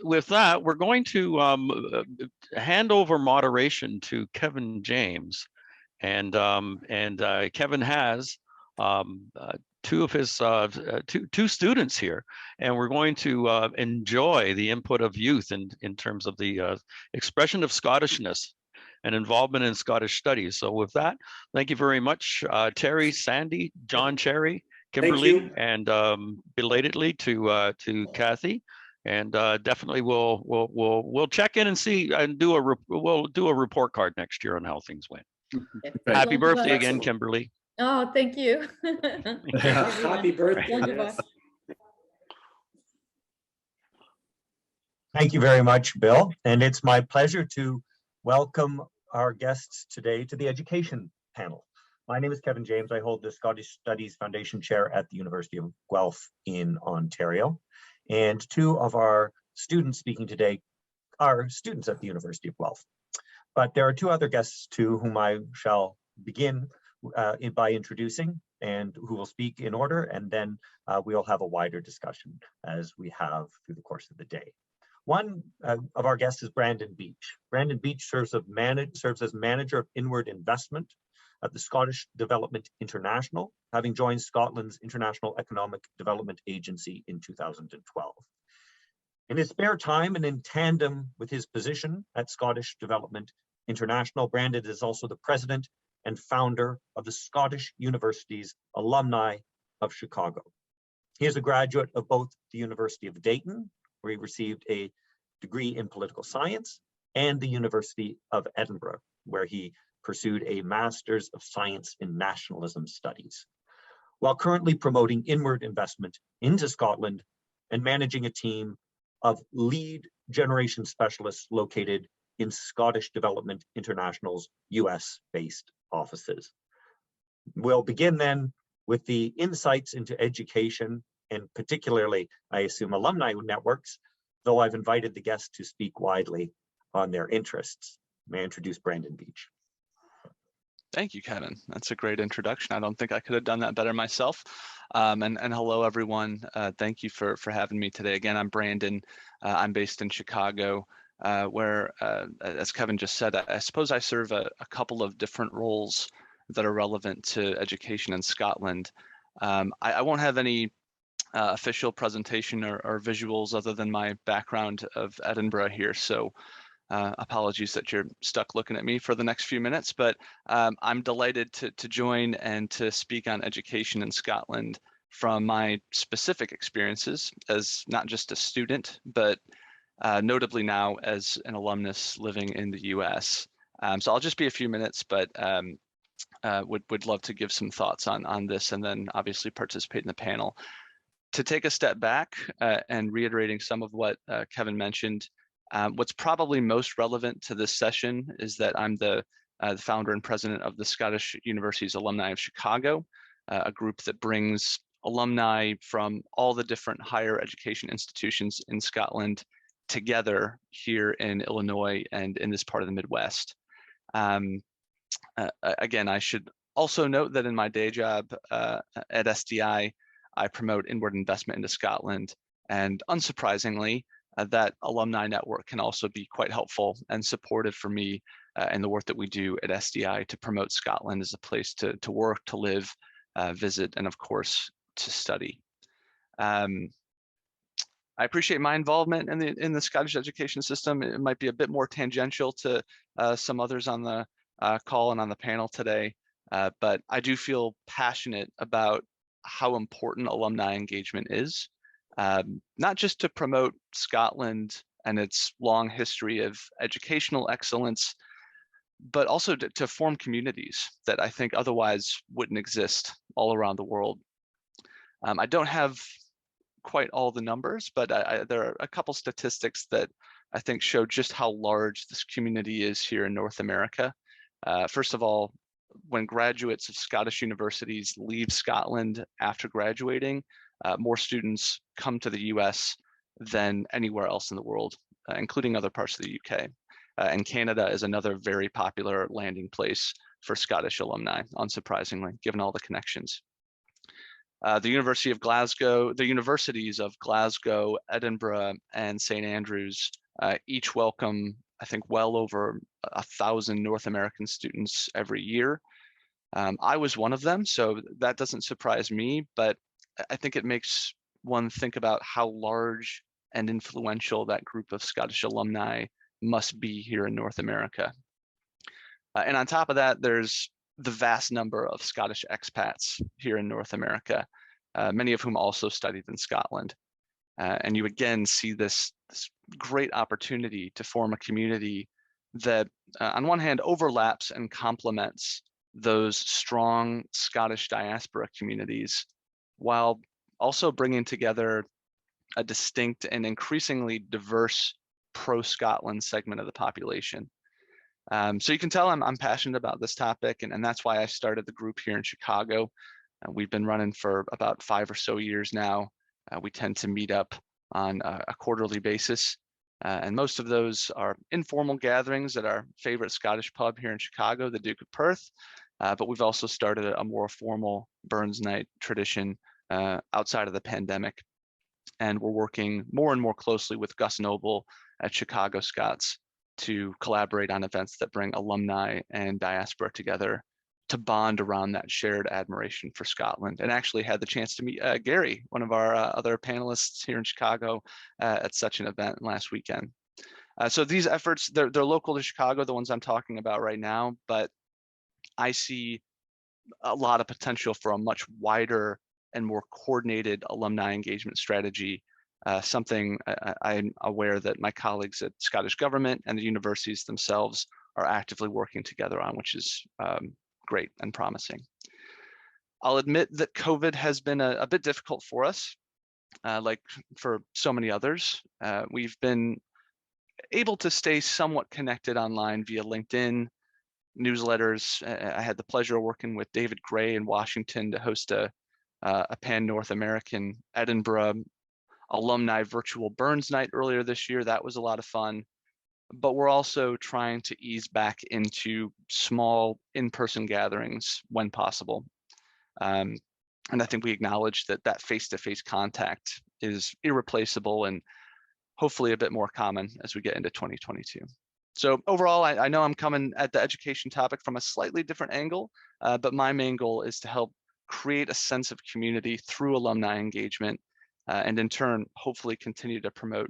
with that, we're going to hand over moderation to Kevin James, and Kevin has two of his two students here, and we're going to enjoy the input of youth in terms of the expression of Scottishness and involvement in Scottish studies. So with that, thank you very much, Terry, Sandy, John Cherry, Kimberly, and belatedly to Kathy. And definitely we'll check in and see and we'll do a report card next year on how things went. Happy birthday again, Kimberly. Oh, thank you. Happy birthday. Yes. Thank you very much, Bill. And it's my pleasure to welcome our guests today to the education panel. My name is Kevin James. I hold the Scottish Studies Foundation Chair at the University of Guelph in Ontario. And two of our students speaking today are students at the University of Guelph. But there are two other guests too whom I shall begin by introducing and who will speak in order, and then we'll have a wider discussion as we have through the course of the day. One of our guests is Brandon Beech. Brandon Beech serves as Manager of Inward Investment at the Scottish Development International, having joined Scotland's International Economic Development Agency in 2012. In his spare time and in tandem with his position at Scottish Development International, Brandon is also the president and founder of the Scottish University's Alumni of Chicago. He is a graduate of both the University of Dayton, where he received a degree in political science, and the University of Edinburgh, where he pursued a Master's of Science in Nationalism Studies, while currently promoting inward investment into Scotland and managing a team of lead generation specialists located in Scottish Development International's US-based offices. We'll begin then with the insights into education, and particularly, I assume, alumni networks, though I've invited the guests to speak widely on their interests. May I introduce Brandon Beech. Thank you, Kevin. That's a great introduction. I don't think I could have done that better myself. And hello, everyone. Thank you for having me today. Again, I'm Brandon. I'm based in Chicago, where, as Kevin just said, I suppose I serve a couple of different roles that are relevant to education in Scotland. I won't have any official presentation or visuals other than my background of Edinburgh here. So apologies that you're stuck looking at me for the next few minutes, but I'm delighted to join and to speak on education in Scotland from my specific experiences as not just a student, but notably now as an alumnus living in the US. So I'll just be a few minutes, but would love to give some thoughts on this and then obviously participate in the panel. To take a step back and reiterating some of what Kevin mentioned, what's probably most relevant to this session is that I'm the founder and president of the Scottish University's Alumni of Chicago, a group that brings alumni from all the different higher education institutions in Scotland together here in Illinois and in this part of the Midwest. Again, I should also note that in my day job at SDI, I promote inward investment into Scotland, and unsurprisingly, that alumni network can also be quite helpful and supportive for me in the work that we do at SDI to promote Scotland as a place to work, to live, visit, and of course, to study. I appreciate my involvement in the Scottish education system. It might be a bit more tangential to some others on the call and on the panel today, but I do feel passionate about how important alumni engagement is, not just to promote Scotland and its long history of educational excellence, but also to form communities that I think otherwise wouldn't exist all around the world. I don't have quite all the numbers, but there are a couple statistics that I think show just how large this community is here in North America. First of all, when graduates of Scottish universities leave Scotland after graduating, more students come to the US than anywhere else in the world, including other parts of the UK. And Canada is another very popular landing place for Scottish alumni, unsurprisingly, given all the connections. The University of Glasgow, the universities of Glasgow, Edinburgh, and St. Andrews each welcome, I think, well over 1,000 North American students every year. I was one of them, so that doesn't surprise me, but I think it makes one think about how large and influential that group of Scottish alumni must be here in North America. And on top of that, there's the vast number of Scottish expats here in North America, many of whom also studied in Scotland. And you again see this great opportunity to form a community that, on one hand, overlaps and complements those strong Scottish diaspora communities, while also bringing together a distinct and increasingly diverse pro-Scotland segment of the population. So you can tell I'm passionate about this topic, and that's why I started the group here in Chicago. We've been running for about 5 or so years now. We tend to meet up on a quarterly basis, and most of those are informal gatherings at our favorite Scottish pub here in Chicago, the Duke of Perth. But we've also started a more formal Burns Night tradition outside of the pandemic. And we're working more and more closely with Gus Noble at Chicago Scots to collaborate on events that bring alumni and diaspora together to bond around that shared admiration for Scotland. And actually had the chance to meet Gary, one of our other panelists here in Chicago, at such an event last weekend. So these efforts, they're local to Chicago, the ones I'm talking about right now, but I see a lot of potential for a much wider and more coordinated alumni engagement strategy, something I'm aware that my colleagues at Scottish Government and the universities themselves are actively working together on, which is great and promising. I'll admit that COVID has been a bit difficult for us, like for so many others. We've been able to stay somewhat connected online via LinkedIn, newsletters. I had the pleasure of working with David Gray in Washington to host a pan-North American Edinburgh alumni virtual Burns Night earlier this year. That was a lot of fun. But we're also trying to ease back into small in-person gatherings when possible. And I think we acknowledge that face-to-face contact is irreplaceable and hopefully a bit more common as we get into 2022. So overall, I know I'm coming at the education topic from a slightly different angle, but my main goal is to help create a sense of community through alumni engagement, and in turn, hopefully continue to promote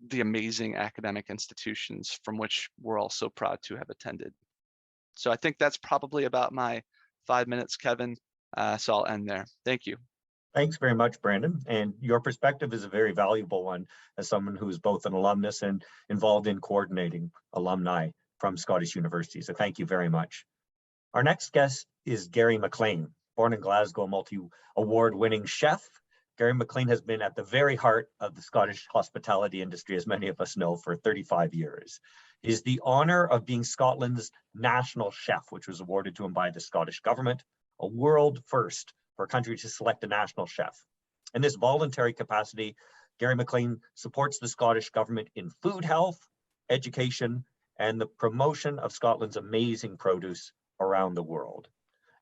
the amazing academic institutions from which we're all so proud to have attended. So I think that's probably about my 5 minutes, Kevin. So I'll end there. Thank you. Thanks very much, Brandon. And your perspective is a very valuable one as someone who is both an alumnus and involved in coordinating alumni from Scottish universities. So thank you very much. Our next guest is Gary Mclean, born in Glasgow, multi-award winning chef. Gary Mclean has been at the very heart of the Scottish hospitality industry, as many of us know, for 35 years. He is the honor of being Scotland's national chef, which was awarded to him by the Scottish Government, a world first for a country to select a national chef. In this voluntary capacity, Gary Mclean supports the Scottish Government in food health, education, and the promotion of Scotland's amazing produce around the world.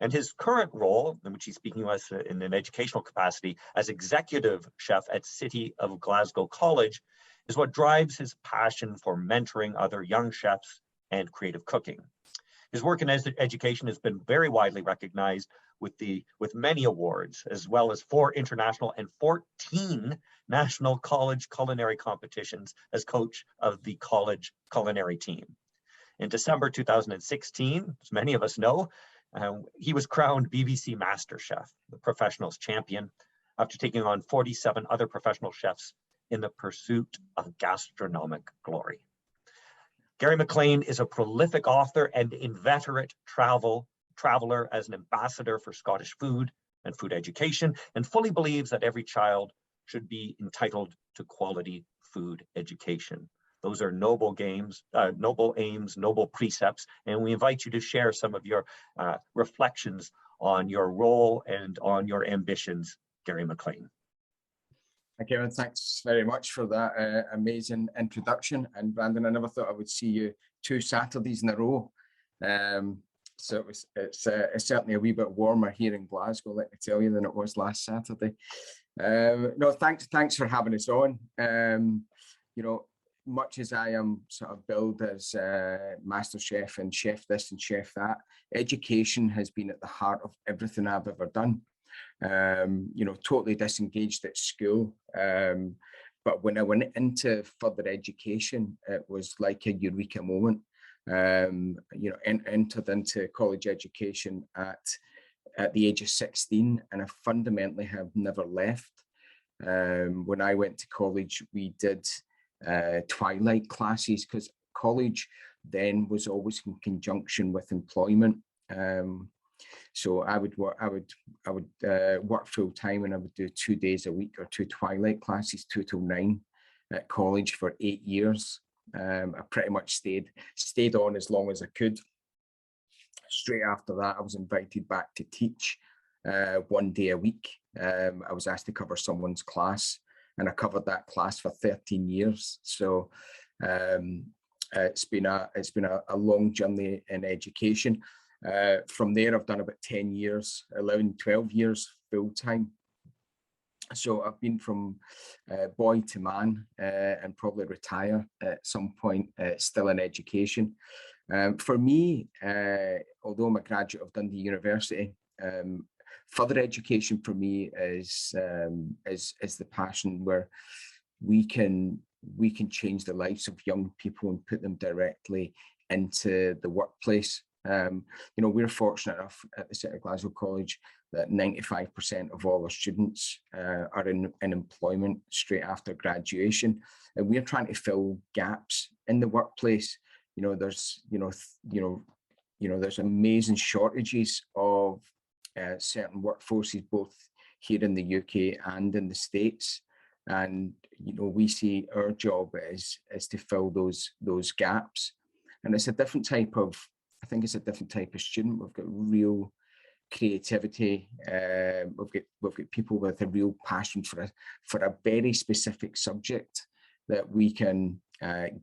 And his current role, in which he's speaking to us in an educational capacity as executive chef at City of Glasgow College, is what drives his passion for mentoring other young chefs and creative cooking. His work in education has been very widely recognized with many awards, as well as 4 international and 14 national college culinary competitions as coach of the college culinary team. In December 2016, as many of us know, he was crowned BBC Master Chef, the professionals champion, after taking on 47 other professional chefs in the pursuit of gastronomic glory. Gary Mclean is a prolific author and inveterate traveler as an ambassador for Scottish food and food education, and fully believes that every child should be entitled to quality food education. Those are noble aims, noble precepts, and we invite you to share some of your reflections on your role and on your ambitions, Gary Mclean. Thank you, and thanks very much for that amazing introduction. And Brandon, I never thought I would see you 2 Saturdays in a row. So it's certainly a wee bit warmer here in Glasgow, let me tell you, than it was last Saturday. No, thanks for having us on. You know, much as I am sort of billed as Master Chef and Chef this and Chef that, education has been at the heart of everything I've ever done. You know, totally disengaged at school. But when I went into further education, it was like a eureka moment. You know, entered into college education at the age of 16, and I fundamentally have never left. When I went to college, we did twilight classes, because college then was always in conjunction with employment. So I would work full time, and I would do 2 days a week or 2 twilight classes, 2 till 9 at college for 8 years. I pretty much stayed on as long as I could. Straight after that, I was invited back to teach 1 day a week. I was asked to cover someone's class, and I covered that class for 13 years. So it's been a long journey in education. From there, I've done about 10 years, 11, 12 years full time. So I've been from boy to man, and probably retire at some point, still in education. For me, although I'm a graduate of Dundee University, further education for me is the passion where we can change the lives of young people and put them directly into the workplace. You know, we're fortunate enough at the City of Glasgow College that 95% of all our students are in employment straight after graduation, and we're trying to fill gaps in the workplace. You know, there's there's amazing shortages of certain workforces, both here in the UK and in the States, and you know, we see our job is to fill those gaps, and it's a different type of. I think it's a different type of student. We've got real creativity. We've got people with a real passion for a very specific subject that we can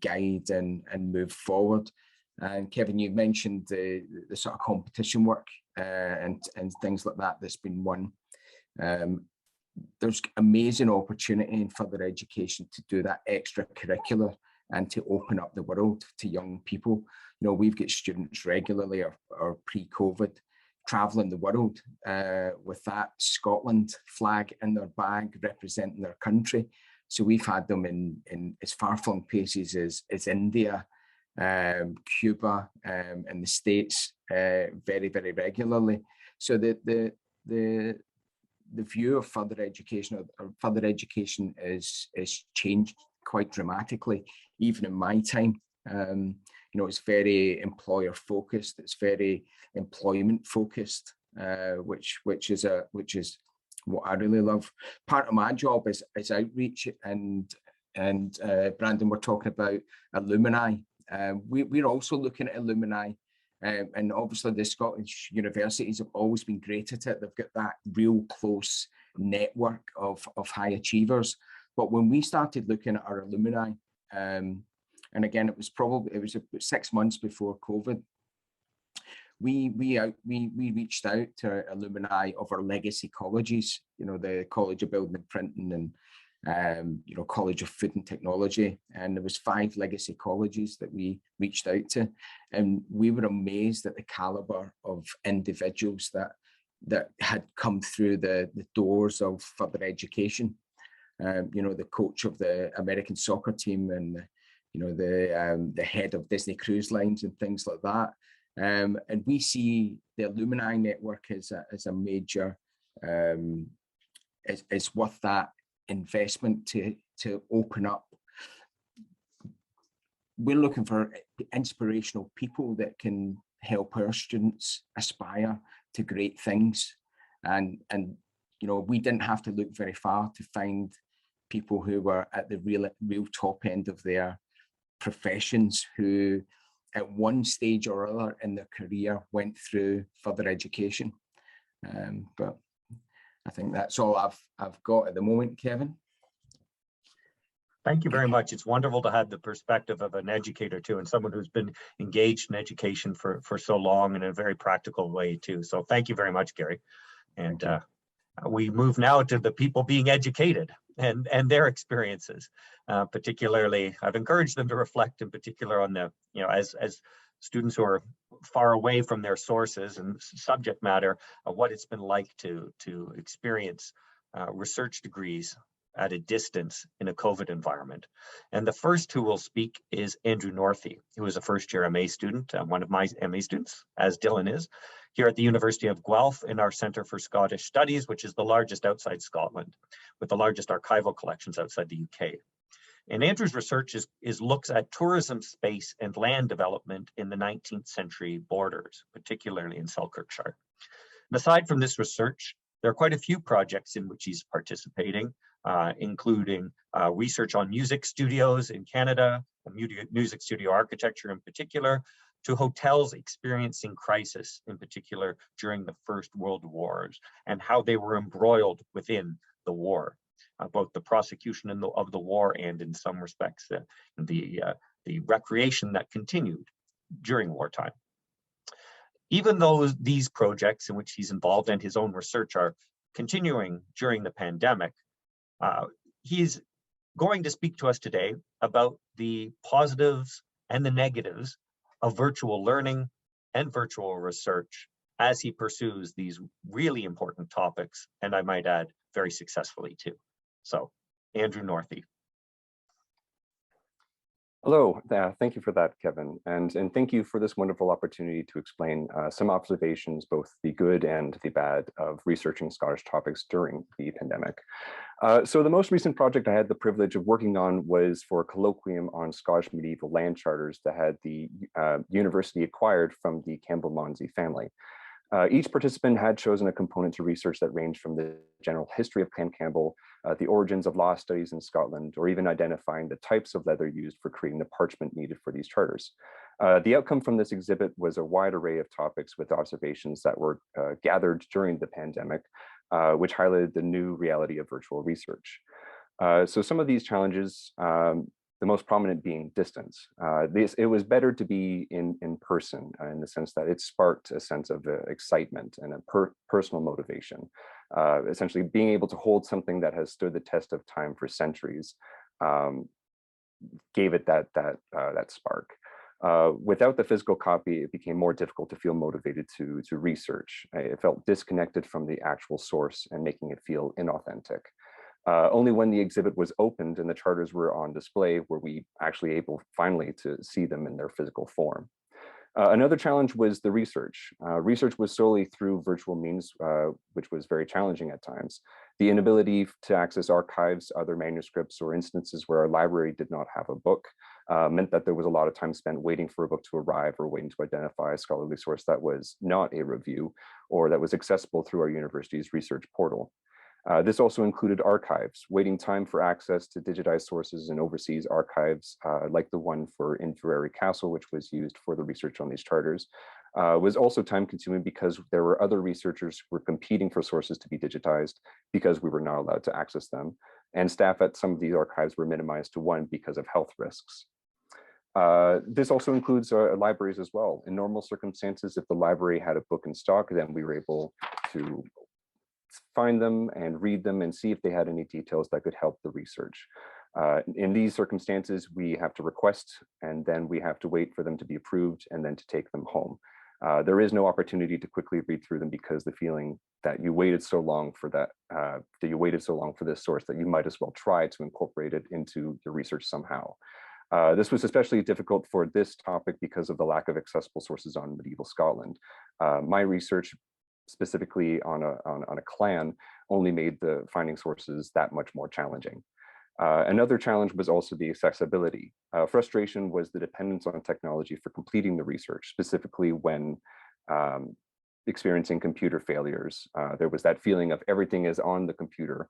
guide and move forward. And Kevin, you mentioned the sort of competition work and things like that that's been won. There's amazing opportunity in further education to do that extracurricular and to open up the world to young people. You know, we've got students regularly or pre-COVID traveling the world with that Scotland flag in their bag representing their country. So we've had them in as far-flung places as India, Cuba, and the States very, very regularly. So the view of further education or further education is changed quite dramatically, even in my time. You know, it's very employer focused, it's very employment focused, which is what I really love. Part of my job is outreach, and Brandon, we're talking about alumni. We're also looking at alumni, and obviously the Scottish universities have always been great at it. They've got that real close network of high achievers. But when we started looking at our alumni, and again, it was about 6 months before COVID, we reached out to alumni of our legacy colleges, you know, the College of Building and Printing and you know, College of Food and Technology, and there was 5 legacy colleges that we reached out to, and we were amazed at the caliber of individuals that had come through the doors of further education. You know, the coach of the American soccer team, and you know, the head of Disney Cruise Lines and things like that. And we see the alumni network as a major, is worth that investment to open up. We're looking for inspirational people that can help our students aspire to great things, and you know, we didn't have to look very far to find people who were at the real top end of their professions, who at one stage or other in their career went through further education. But I think that's all I've got at the moment, Kevin. Thank you very much. It's wonderful to have the perspective of an educator too, and someone who's been engaged in education for so long in a very practical way too. So thank you very much, Gary. And we move now to the people being educated and their experiences. Particularly, I've encouraged them to reflect in particular on the, as students who are far away from their sources and subject matter, what it's been like to experience research degrees at a distance in a COVID environment. And the first who will speak is Andrew Northey, who is a first-year MA student, one of my MA students, as Dylan is, here at the University of Guelph in our Centre for Scottish Studies, which is the largest outside Scotland, with the largest archival collections outside the UK. And Andrew's research looks at tourism space and land development in the 19th century borders, particularly in Selkirkshire. And aside from this research, there are quite a few projects in which he's participating, including research on music studios in Canada, music studio architecture in particular, to hotels experiencing crisis in particular during the First World Wars and how they were embroiled within the war, both the prosecution of the war and in some respects the recreation that continued during wartime. Even though these projects in which he's involved and his own research are continuing during the pandemic, he's going to speak to us today about the positives and the negatives of virtual learning and virtual research as he pursues these really important topics, and I might add, very successfully too. So, Andrew Northey. Hello, thank you for that, Kevin, and thank you for this wonderful opportunity to explain some observations, both the good and the bad, of researching Scottish topics during the pandemic. So the most recent project I had the privilege of working on was for a colloquium on Scottish medieval land charters that had the university acquired from the Campbell-Monsey family. Each participant had chosen a component to research that ranged from the general history of Clan Campbell, the origins of law studies in Scotland, or even identifying the types of leather used for creating the parchment needed for these charters. The outcome from this exhibit was a wide array of topics with observations that were gathered during the pandemic, which highlighted the new reality of virtual research. So some of these challenges, the most prominent being distance. It was better to be in person in the sense that it sparked a sense of excitement and a personal motivation. Essentially being able to hold something that has stood the test of time for centuries gave it that spark. Without the physical copy, it became more difficult to feel motivated to research. It felt disconnected from the actual source and making it feel inauthentic. Only when the exhibit was opened and the charters were on display were we actually able finally to see them in their physical form. Another challenge was the research. Research was solely through virtual means, which was very challenging at times. The inability to access archives, other manuscripts, or instances where our library did not have a book meant that there was a lot of time spent waiting for a book to arrive or waiting to identify a scholarly source that was not a review or that was accessible through our university's research portal. This also included archives, waiting time for access to digitized sources in overseas archives, like the one for Inverary Castle, which was used for the research on these charters, was also time consuming because there were other researchers who were competing for sources to be digitized because we were not allowed to access them. And staff at some of these archives were minimized to one because of health risks. This also includes libraries as well. In normal circumstances, if the library had a book in stock, then we were able to find them and read them and see if they had any details that could help the research. In these circumstances, we have to request and then we have to wait for them to be approved and then to take them home. There is no opportunity to quickly read through them because the feeling that you waited so long for this source that you might as well try to incorporate it into your research somehow. This was especially difficult for this topic because of the lack of accessible sources on medieval Scotland. My research specifically on a clan only made the finding sources that much more challenging. Another challenge was also the accessibility. Frustration was the dependence on technology for completing the research, specifically when experiencing computer failures. There was that feeling of everything is on the computer.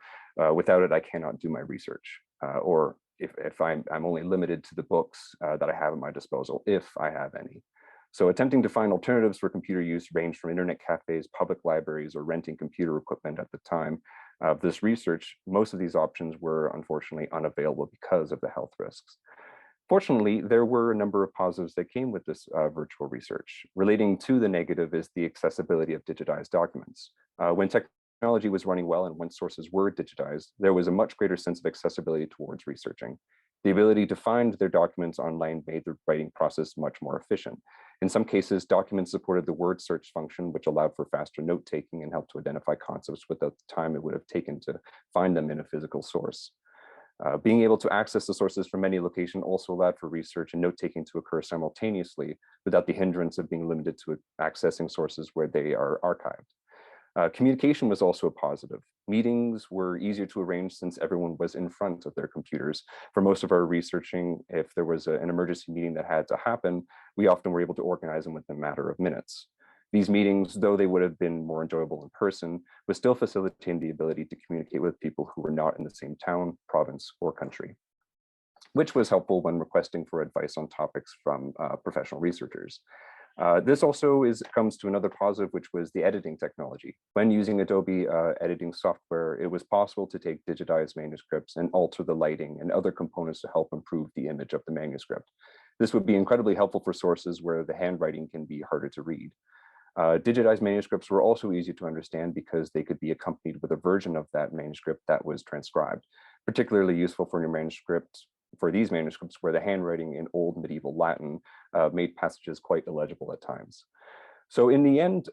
Without it, I cannot do my research. Or if I'm only limited to the books that I have at my disposal, if I have any. So attempting to find alternatives for computer use ranged from internet cafes, public libraries, or renting computer equipment at the time of this research. Most of these options were unfortunately unavailable because of the health risks. Fortunately, there were a number of positives that came with this virtual research. Relating to the negative is the accessibility of digitized documents. When technology was running well and when sources were digitized, there was a much greater sense of accessibility towards researching. The ability to find their documents online made the writing process much more efficient. In some cases, documents supported the word search function, which allowed for faster note-taking and helped to identify concepts without the time it would have taken to find them in a physical source. Being able to access the sources from any location also allowed for research and note-taking to occur simultaneously without the hindrance of being limited to accessing sources where they are archived. Communication was also a positive. Meetings were easier to arrange since everyone was in front of their computers. For most of our researching, if there was an emergency meeting that had to happen, we often were able to organize them within a matter of minutes. These meetings, though they would have been more enjoyable in person, was still facilitating the ability to communicate with people who were not in the same town, province, or country, which was helpful when requesting for advice on topics from professional researchers. This also comes to another positive, which was the editing technology. When using Adobe editing software, it was possible to take digitized manuscripts and alter the lighting and other components to help improve the image of the manuscript. This would be incredibly helpful for sources where the handwriting can be harder to read. Digitized manuscripts were also easy to understand because they could be accompanied with a version of that manuscript that was transcribed, particularly useful for these manuscripts where the handwriting in old medieval Latin made passages quite illegible at times. So in the end,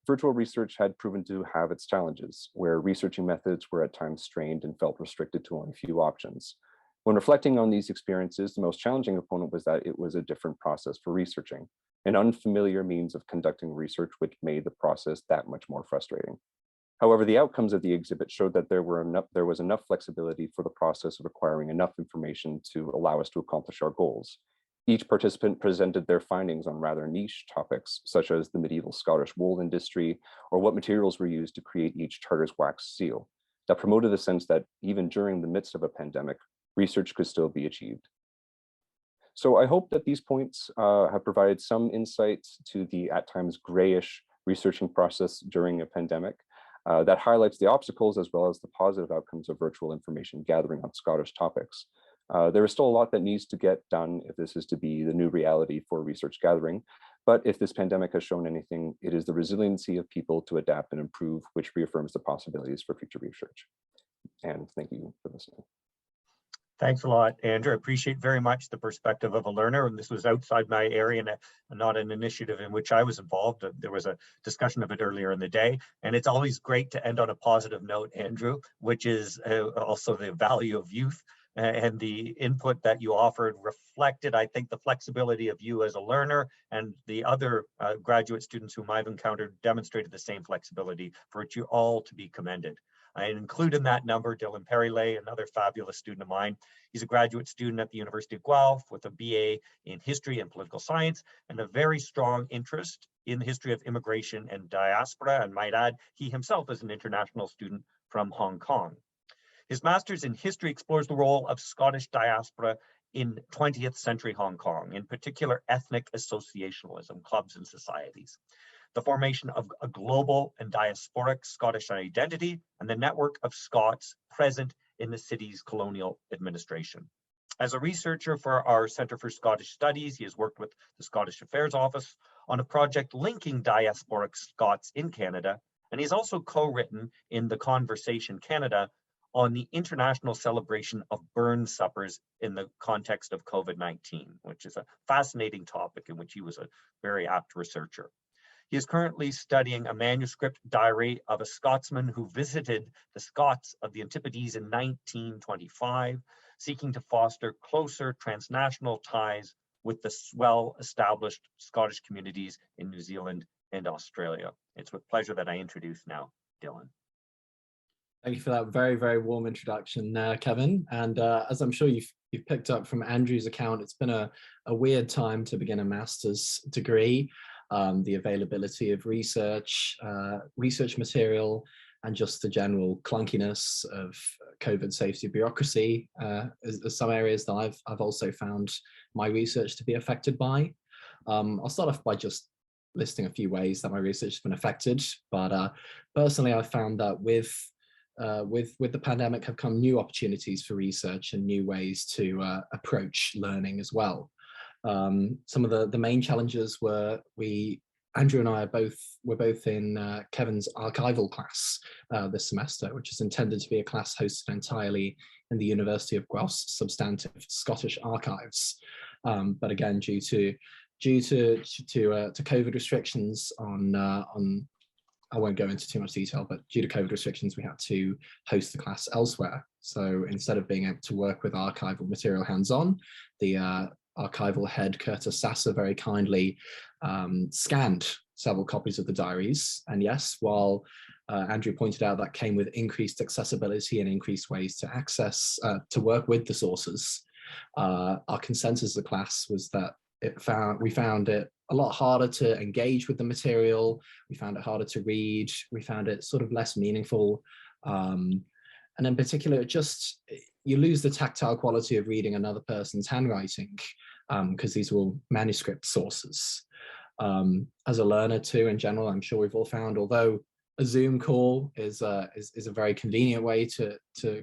virtual research had proven to have its challenges, where researching methods were at times strained and felt restricted to only a few options. When reflecting on these experiences, the most challenging component was that it was a different process for researching, an unfamiliar means of conducting research, which made the process that much more frustrating. However, the outcomes of the exhibit showed that there was enough flexibility for the process of acquiring enough information to allow us to accomplish our goals. Each participant presented their findings on rather niche topics, such as the medieval Scottish wool industry, or what materials were used to create each charter's wax seal, that promoted the sense that even during the midst of a pandemic, research could still be achieved. So I hope that these points have provided some insight to the at times grayish researching process during a pandemic that highlights the obstacles as well as the positive outcomes of virtual information gathering on Scottish topics. There is still a lot that needs to get done if this is to be the new reality for research gathering. But if this pandemic has shown anything, it is the resiliency of people to adapt and improve, which reaffirms the possibilities for future research. And thank you for listening. Thanks a lot, Andrew. I appreciate very much the perspective of a learner. And this was outside my area and not an initiative in which I was involved. There was a discussion of it earlier in the day. And it's always great to end on a positive note, Andrew, which is also the value of youth. And the input that you offered reflected, I think, the flexibility of you as a learner, and the other graduate students whom I've encountered demonstrated the same flexibility, for which you all to be commended. I include in that number Dylan Perrylay, another fabulous student of mine. He's a graduate student at the University of Guelph with a BA in history and political science and a very strong interest in the history of immigration and diaspora. And might add, he himself is an international student from Hong Kong. His master's in history explores the role of Scottish diaspora in 20th century Hong Kong, in particular ethnic associationalism, clubs and societies, the formation of a global and diasporic Scottish identity, and the network of Scots present in the city's colonial administration. As a researcher for our Centre for Scottish Studies, he has worked with the Scottish Affairs Office on a project linking diasporic Scots in Canada, and he's also co-written in The Conversation Canada on the international celebration of burn suppers in the context of COVID-19, which is a fascinating topic in which he was a very apt researcher. He is currently studying a manuscript diary of a Scotsman who visited the Scots of the Antipodes in 1925, seeking to foster closer transnational ties with the well-established Scottish communities in New Zealand and Australia. It's with pleasure that I introduce now Dylan. Thank you for that very, very warm introduction, Kevin. And as I'm sure you've picked up from Andrew's account, it's been a weird time to begin a master's degree. The availability of research material, and just the general clunkiness of COVID safety bureaucracy is some areas that I've also found my research to be affected by. I'll start off by just listing a few ways that my research has been affected, but personally, I found that with the pandemic have come new opportunities for research and new ways to approach learning as well. Some of the main challenges were Andrew and I were both in Kevin's archival class this semester, which is intended to be a class hosted entirely in the University of Guelph's substantive Scottish archives. But again, due to COVID restrictions on I won't go into too much detail, but due to COVID restrictions, we had to host the class elsewhere. So instead of being able to work with archival material hands-on, the archival head, Curtis Sasser, very kindly scanned several copies of the diaries. And yes, while Andrew pointed out that came with increased accessibility and increased ways to access, to work with the sources, our consensus of the class was that we found it a lot harder to engage with the material. We found it harder to read. We found it sort of less meaningful. And in particular, you lose the tactile quality of reading another person's handwriting because these were manuscript sources. As a learner too, in general, I'm sure we've all found, although a Zoom call is a very convenient way to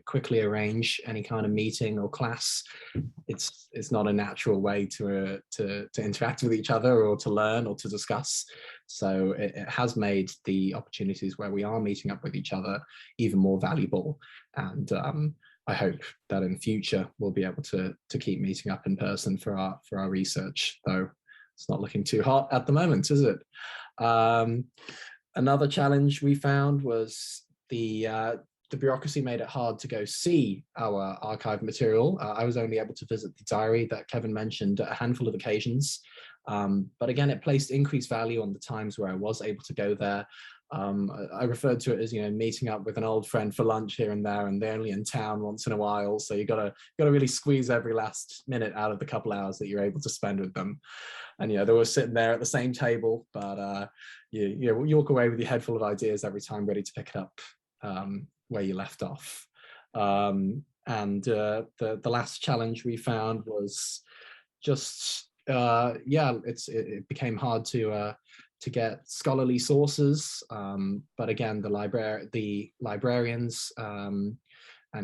quickly arrange any kind of meeting or class, it's not a natural way to interact with each other or to learn or to discuss. So it has made the opportunities where we are meeting up with each other even more valuable. And I hope that in future we'll be able to keep meeting up in person for our research, though it's not looking too hot at the moment, is it? Another challenge we found was the bureaucracy made it hard to go see our archive material. I was only able to visit the diary that Kevin mentioned at a handful of occasions. But again, it placed increased value on the times where I was able to go there. I referred to it as, meeting up with an old friend for lunch here and there, and they're only in town once in a while. So you gotta really squeeze every last minute out of the couple hours that you're able to spend with them. And they were sitting there at the same table, but you walk away with your head full of ideas every time, ready to pick it up where you left off. And the last challenge we found was just it became hard to get scholarly sources, but again, the librarians and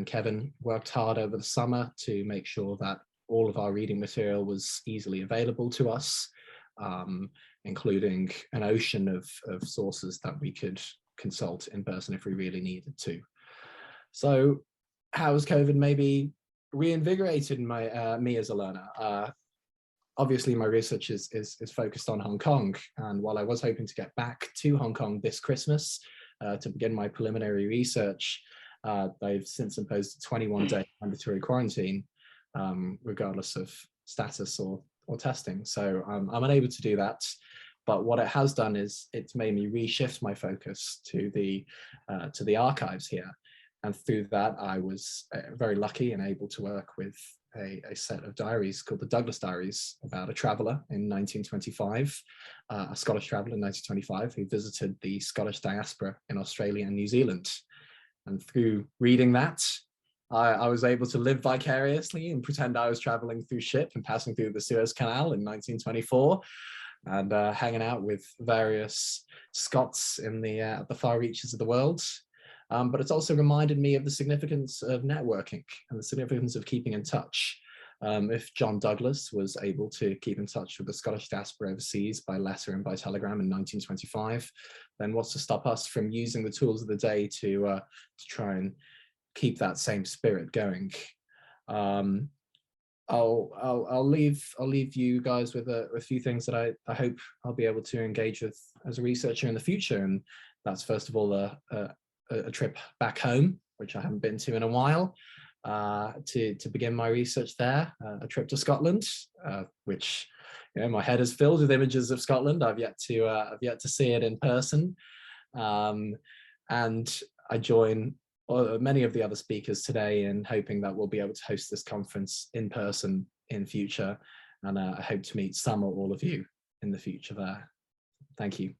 Kevin worked hard over the summer to make sure that all of our reading material was easily available to us, including an ocean of sources that we could consult in person if we really needed to. So how has COVID maybe reinvigorated me as a learner? Obviously, my research is focused on Hong Kong, and while I was hoping to get back to Hong Kong this Christmas to begin my preliminary research, they've since imposed a 21-day mandatory quarantine, regardless of status or testing. So I'm unable to do that. But what it has done is it's made me reshift my focus to the archives here. And through that, I was very lucky and able to work with a set of diaries called the Douglas Diaries about a traveller in 1925, a Scottish traveller in 1925 who visited the Scottish diaspora in Australia and New Zealand. And through reading that, I was able to live vicariously and pretend I was traveling through ship and passing through the Suez Canal in 1924 and hanging out with various Scots in the far reaches of the world. But it's also reminded me of the significance of networking and the significance of keeping in touch. If John Douglas was able to keep in touch with the Scottish diaspora overseas by letter and by telegram in 1925, then what's to stop us from using the tools of the day to try and keep that same spirit going? I'll leave you guys with a few things that I hope I'll be able to engage with as a researcher in the future, and that's first of all a trip back home, which I haven't been to in a while, to begin my research there. A trip to Scotland, which my head is filled with images of Scotland. I've yet to see it in person, and I join many of the other speakers today in hoping that we'll be able to host this conference in person in future, and I hope to meet some or all of you in the future there. Thank you.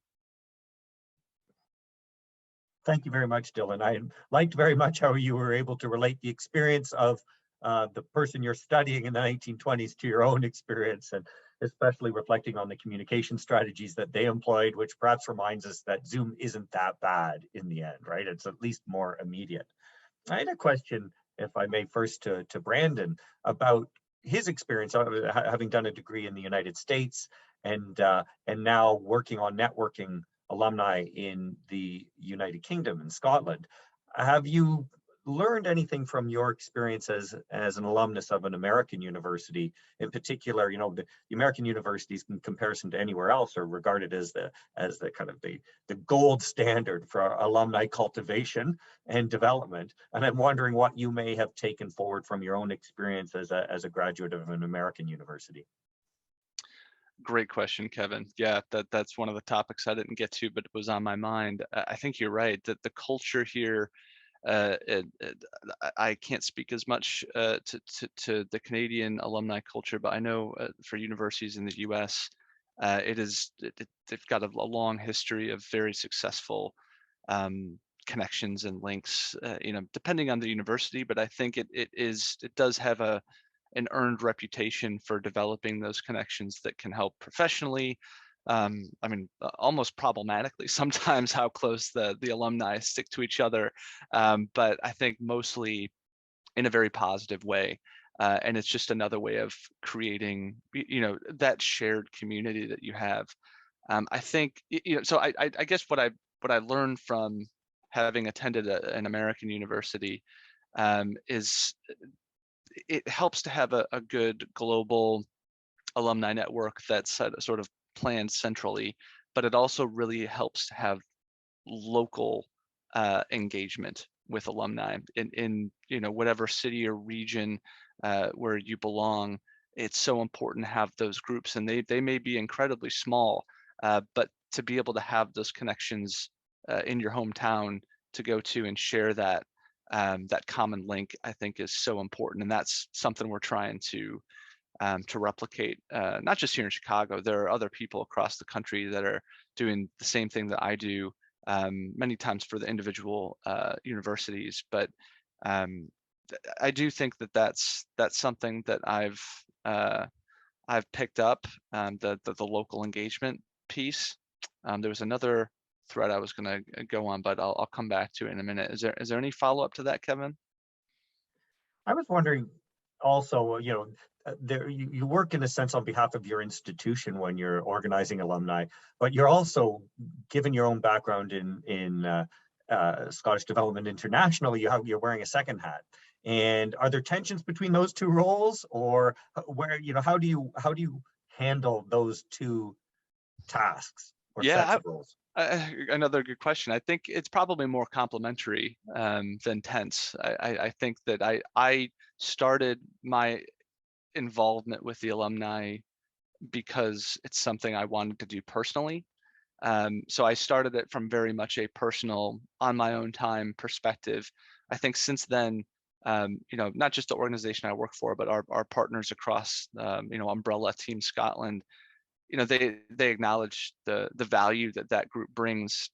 Thank you very much, Dylan. I liked very much how you were able to relate the experience of the person you're studying in the 1920s to your own experience. And especially reflecting on the communication strategies that they employed, which perhaps reminds us that Zoom isn't that bad in the end, right? It's at least more immediate. I had a question, if I may, first to Brandon about his experience having done a degree in the United States and now working on networking alumni in the United Kingdom and Scotland. Have you learned anything from your experience as an alumnus of an American university? In particular, you know, the American universities in comparison to anywhere else are regarded as the kind of the gold standard for alumni cultivation and development. And I'm wondering what you may have taken forward from your own experience as a graduate of an American university. Great question, Kevin. Yeah, that's one of the topics I didn't get to, but it was on my mind. I think you're right that the culture here, I can't speak as much to the Canadian alumni culture, but I know for universities in the U.S., they've got a long history of very successful connections and links, you know, depending on the university. But I think it does have an earned reputation for developing those connections that can help professionally. I mean, almost problematically sometimes how close the alumni stick to each other, but I think mostly in a very positive way. And it's just another way of creating, you know, that shared community that you have. I think, you know, so I guess what I learned from having attended an American university is it helps to have a good global alumni network that's sort of planned centrally, but it also really helps to have local engagement with alumni in you know, whatever city or region where you belong. It's so important to have those groups, and they may be incredibly small, but to be able to have those connections in your hometown to go to and share that common link, I think is so important. And that's something we're trying to replicate, not just here in Chicago. There are other people across the country that are doing the same thing that I do, many times for the individual universities. But I do think that that's something that I've picked up, the local engagement piece. There was another thread I was going to go on, but I'll come back to it in a minute. Is there any follow up to that, Kevin? I was wondering also, you know, you work in a sense on behalf of your institution when you're organizing alumni, but you're also, given your own background in Scottish Development International, you're wearing a second hat. And are there tensions between those two roles, or where, you know, how do you handle those two tasks or sets of roles? Another good question. I think it's probably more complementary than tense. I think that I started my involvement with the alumni because it's something I wanted to do personally. So I started it from very much a personal, on my own time perspective. I think since then, you know, not just the organization I work for, but our partners across, you know, Umbrella Team Scotland, you know, they acknowledge the value that group brings,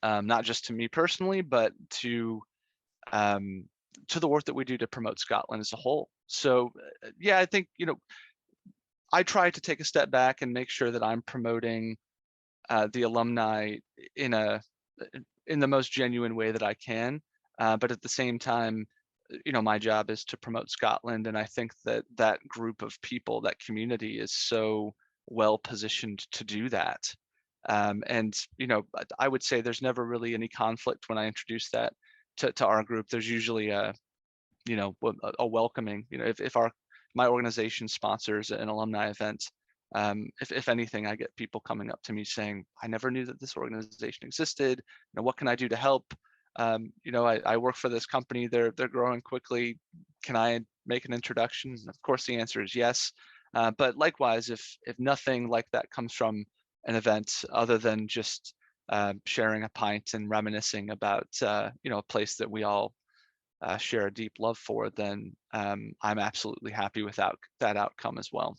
not just to me personally, but to the work that we do to promote Scotland as a whole. So yeah, I think, you know, I try to take a step back and make sure that I'm promoting the alumni in the most genuine way that I can. But at the same time, you know, my job is to promote Scotland, and I think that group of people, that community, is so well positioned to do that. And you know, I would say there's never really any conflict when I introduce that to our group. There's usually a welcoming. You know, if my organization sponsors an alumni event, if anything, I get people coming up to me saying, "I never knew that this organization existed. You know, what can I do to help? You know, I work for this company. They're growing quickly. Can I make an introduction?" And of course, the answer is yes. But likewise, if nothing like that comes from an event other than just sharing a pint and reminiscing about you know, a place that we all share a deep love for, then I'm absolutely happy with that outcome as well.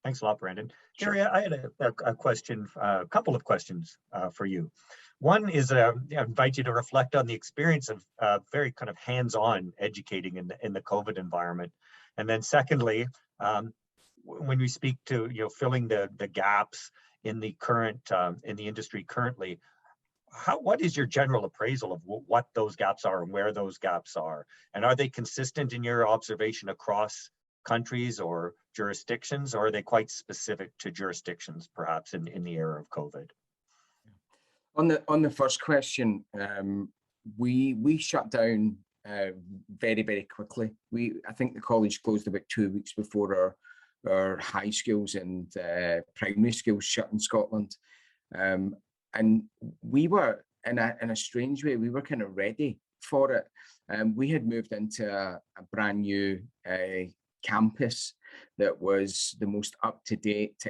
Thanks a lot, Brandon. Sure. Gary, I had a question, a couple of questions for you. One is, I invite you to reflect on the experience of very kind of hands-on educating in the COVID environment. And then secondly, when we speak to, filling the gaps in the current, in the industry currently, what is your general appraisal of what those gaps are and where those gaps are? And are they consistent in your observation across countries or jurisdictions, or are they quite specific to jurisdictions, perhaps in the era of COVID? On the first question, we shut down very, very quickly. I think the college closed about 2 weeks before our high schools and primary schools shut in Scotland. And we were, in a strange way, we were kind of ready for it. We had moved into a brand new campus that was the most up-to-date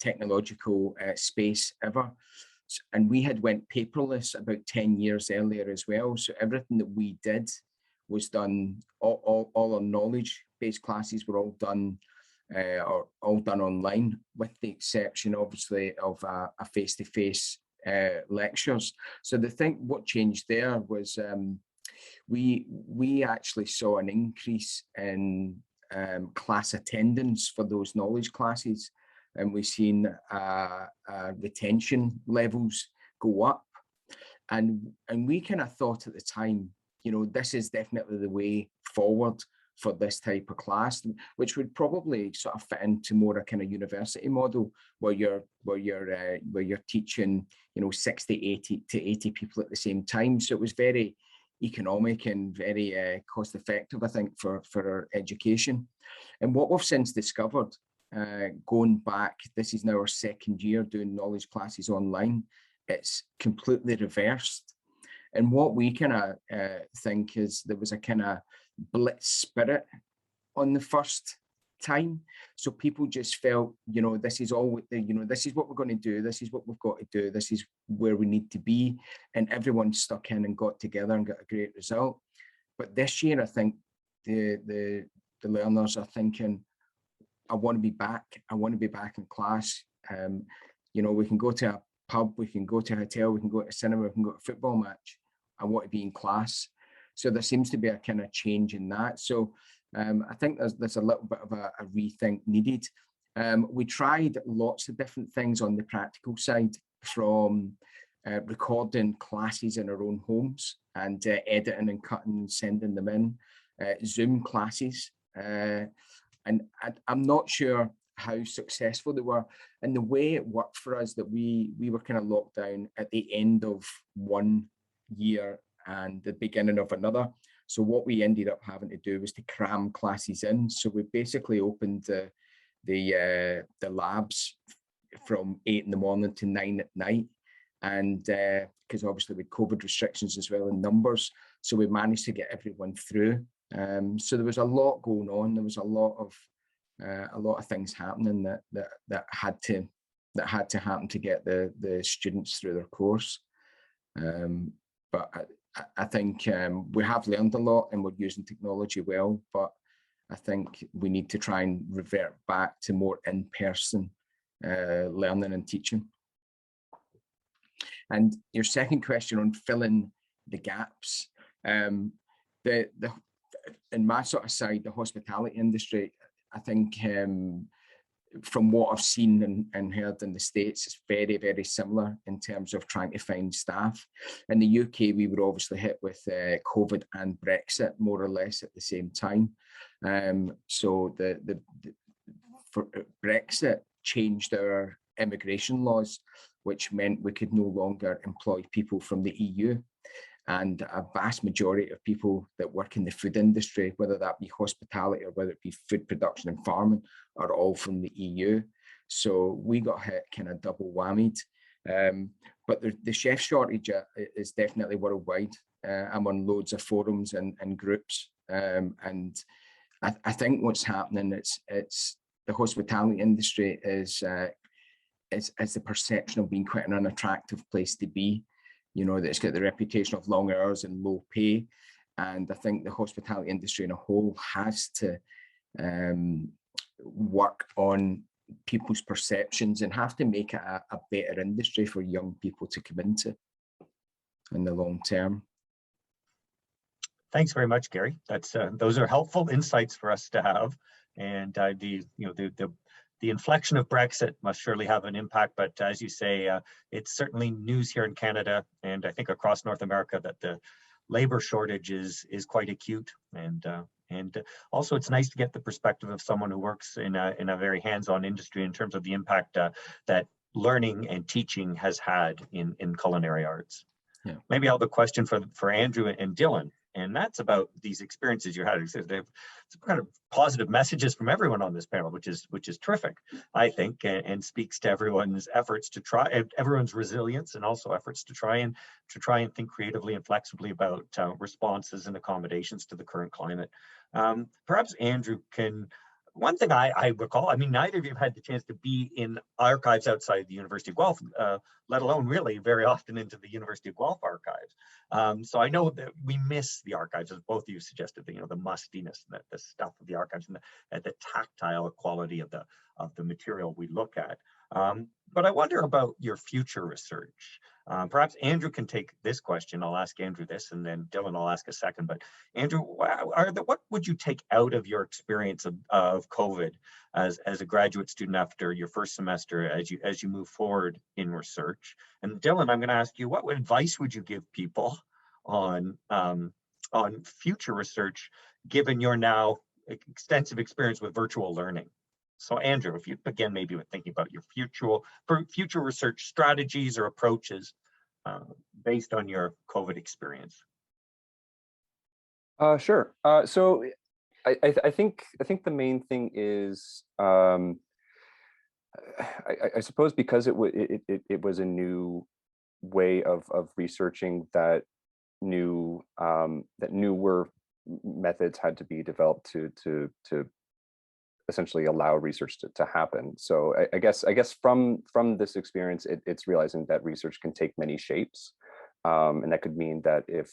technological space ever. And we had went paperless about 10 years earlier as well. So everything that we did was done, all our knowledge-based classes were all done online, with the exception, obviously, of a face-to-face lectures. So what changed there was we actually saw an increase in class attendance for those knowledge classes, and we've seen retention levels go up. And we kind of thought at the time, this is definitely the way forward for this type of class, which would probably sort of fit into more a kind of university model where you're teaching 60, 80 people at the same time. So it was very economic and very cost effective, I think, for our education. And what we've since discovered, going back, this is now our second year doing knowledge classes online, it's completely reversed. And what we kind of think is there was a kind of blitz spirit on the first time. So people just felt, this is all, this is what we're going to do. This is what we've got to do. This is where we need to be. And everyone stuck in and got together and got a great result. But this year, I think the learners are thinking, I want to be back. I want to be back in class. We can go to a pub, we can go to a hotel, we can go to a cinema, we can go to a football match. I want to be in class. So there seems to be a kind of change in that. So I think there's a little bit of a rethink needed. We tried lots of different things on the practical side, from recording classes in our own homes and editing and cutting and sending them in, Zoom classes. And I'm not sure how successful they were. And the way it worked for us, that we were kind of locked down at the end of one year and the beginning of another. So what we ended up having to do was to cram classes in. So we basically opened the labs from 8 in the morning to 9 at night. And because obviously with COVID restrictions as well in numbers, so we managed to get everyone through. So there was a lot going on. There was a lot of things happening that had to happen to get the students through their course. But I think we have learned a lot and we're using technology well, but I think we need to try and revert back to more in-person learning and teaching. And your second question on filling the gaps, in my sort of side, the hospitality industry, I think from what I've seen and heard in the States, it's very, very similar in terms of trying to find staff. In the UK, we were obviously hit with COVID and Brexit more or less at the same time. So for Brexit changed our immigration laws, which meant we could no longer employ people from the EU. And a vast majority of people that work in the food industry, whether that be hospitality or whether it be food production and farming, are all from the EU. So we got hit kind of double whammied. But the chef shortage is definitely worldwide. I'm on loads of forums and groups. And I think what's happening, it's the hospitality industry is the perception of being quite an unattractive place to be. That it's got the reputation of long hours and low pay. And I think the hospitality industry in a whole has to work on people's perceptions and have to make it a better industry for young people to come into in the long term. Thanks very much, Gary. Those are helpful insights for us to have. And the The inflection of Brexit must surely have an impact, but as you say, it's certainly news here in Canada and I think across North America that the labor shortage is quite acute, and also it's nice to get the perspective of someone who works in a very hands-on industry in terms of the impact that learning and teaching has had in culinary arts. Yeah. Maybe I'll have a question for Andrew and Dylan, and that's about these experiences you had. They've some kind of positive messages from everyone on this panel, which is terrific, I think, and speaks to everyone's efforts to try, everyone's resilience, and also efforts to try and think creatively and flexibly about responses and accommodations to the current climate. Perhaps Andrew can. One thing I recall, I mean, neither of you have had the chance to be in archives outside the University of Guelph, let alone really very often into the University of Guelph archives. So I know that we miss the archives, as both of you suggested, the mustiness, the stuff of the archives, and the tactile quality of the material we look at. But I wonder about your future research. Perhaps Andrew can take this question. I'll ask Andrew this, and then Dylan, I'll ask a second. But Andrew, what would you take out of your experience of COVID as a graduate student after your first semester as you move forward in research? And Dylan, I'm going to ask you, what advice would you give people on future research, given your now extensive experience with virtual learning? So Andrew, if you begin maybe with thinking about your future research strategies or approaches based on your COVID experience. Sure. So I think the main thing is I suppose because it was a new way of researching that newer methods had to be developed to essentially allow research to happen. So I guess from this experience, it's realizing that research can take many shapes. And that could mean that if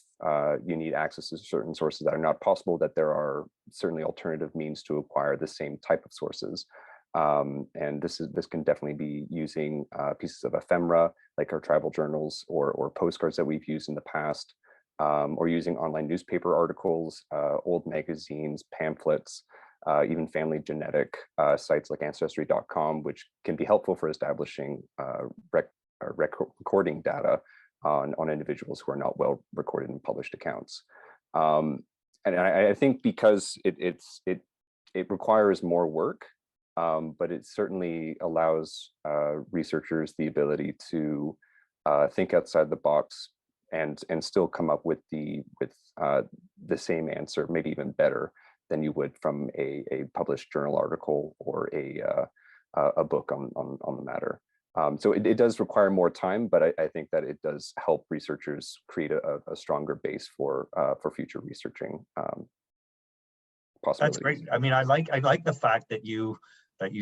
you need access to certain sources that are not possible, that there are certainly alternative means to acquire the same type of sources. And this can definitely be using pieces of ephemera, like our travel journals, or postcards that we've used in the past, or using online newspaper articles, old magazines, pamphlets, even family genetic sites like Ancestry.com, which can be helpful for establishing recording data on individuals who are not well recorded in published accounts. And I think because it requires more work, but it certainly allows researchers the ability to think outside the box and still come up with the same answer, maybe even better than you would from a published journal article or a book on the matter. So it does require more time, but I think that it does help researchers create a stronger base for future researching possibilities. That's great. I mean, I like the fact that you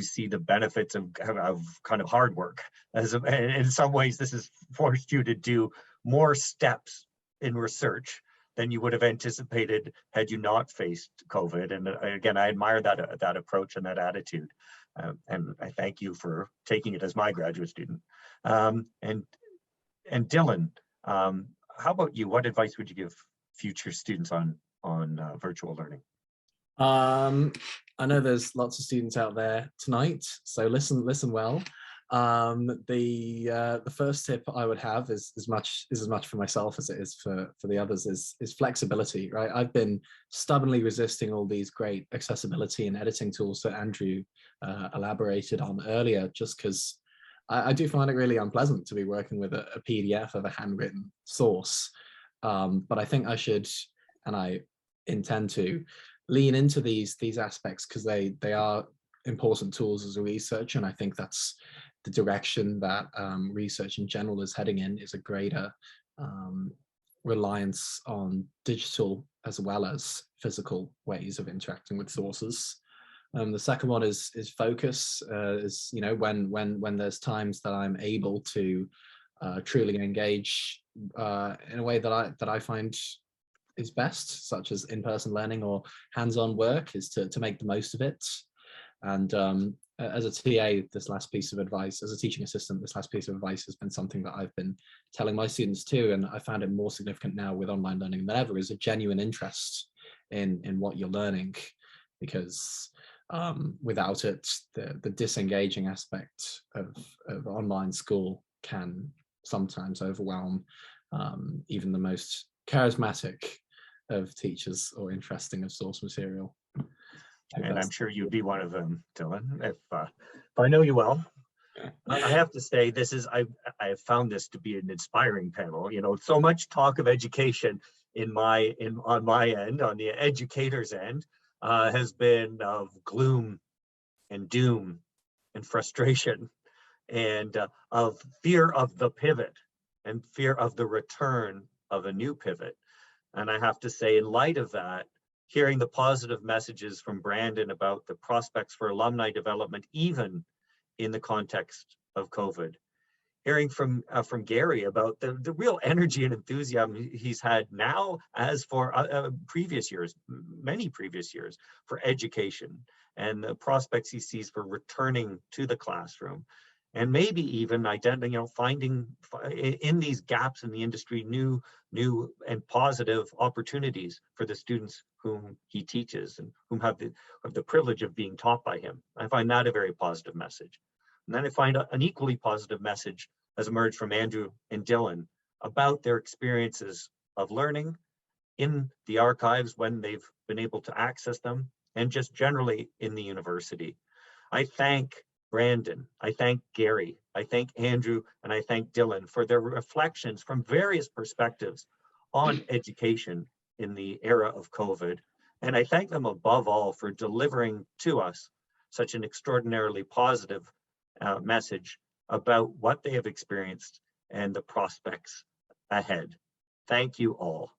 see the benefits of kind of hard work. In some ways, this has forced you to do more steps in research than you would have anticipated had you not faced COVID. And again, I admire that approach and that attitude. And I thank you for taking it as my graduate student. And Dylan, how about you? What advice would you give future students on virtual learning? I know there's lots of students out there tonight, so listen well. The first tip I would have is as much for myself as it is for the others is flexibility, right? I've been stubbornly resisting all these great accessibility and editing tools that Andrew elaborated on earlier, just because I do find it really unpleasant to be working with a PDF of a handwritten source. But I think I should, and I intend to, lean into these aspects because they are important tools as a researcher, and I think that's the direction that research in general is heading in, is a greater reliance on digital as well as physical ways of interacting with sources. The second one is focus. Is when there's times that I'm able to truly engage in a way that I find is best, such as in-person learning or hands-on work, is to make the most of it. And as a TA, this last piece of advice, as a teaching assistant, this last piece of advice has been something that I've been telling my students too, and I found it more significant now with online learning than ever, is a genuine interest in what you're learning. Because Without it, the disengaging aspect of online school can sometimes overwhelm even the most charismatic of teachers or interesting of source material. And I'm sure you'd be one of them, Dylan, if I know you well. I have to say, I have found this to be an inspiring panel. You know, so much talk of education on my end, on the educator's end, has been of gloom and doom and frustration and of fear of the pivot and fear of the return of a new pivot. And I have to say, in light of that, hearing the positive messages from Brandon about the prospects for alumni development, even in the context of COVID, hearing from Gary about the real energy and enthusiasm he's had now, as for previous years, many previous years, for education, and the prospects he sees for returning to the classroom, and maybe even finding in these gaps in the industry new and positive opportunities for the students whom he teaches and whom have the privilege of being taught by him. I find that a very positive message. And then I find an equally positive message has emerged from Andrew and Dylan about their experiences of learning in the archives when they've been able to access them, and just generally in the university. I thank Brandon, I thank Gary, I thank Andrew, and I thank Dylan for their reflections from various perspectives on education in the era of COVID. And I thank them above all for delivering to us such an extraordinarily positive message about what they have experienced and the prospects ahead. Thank you all.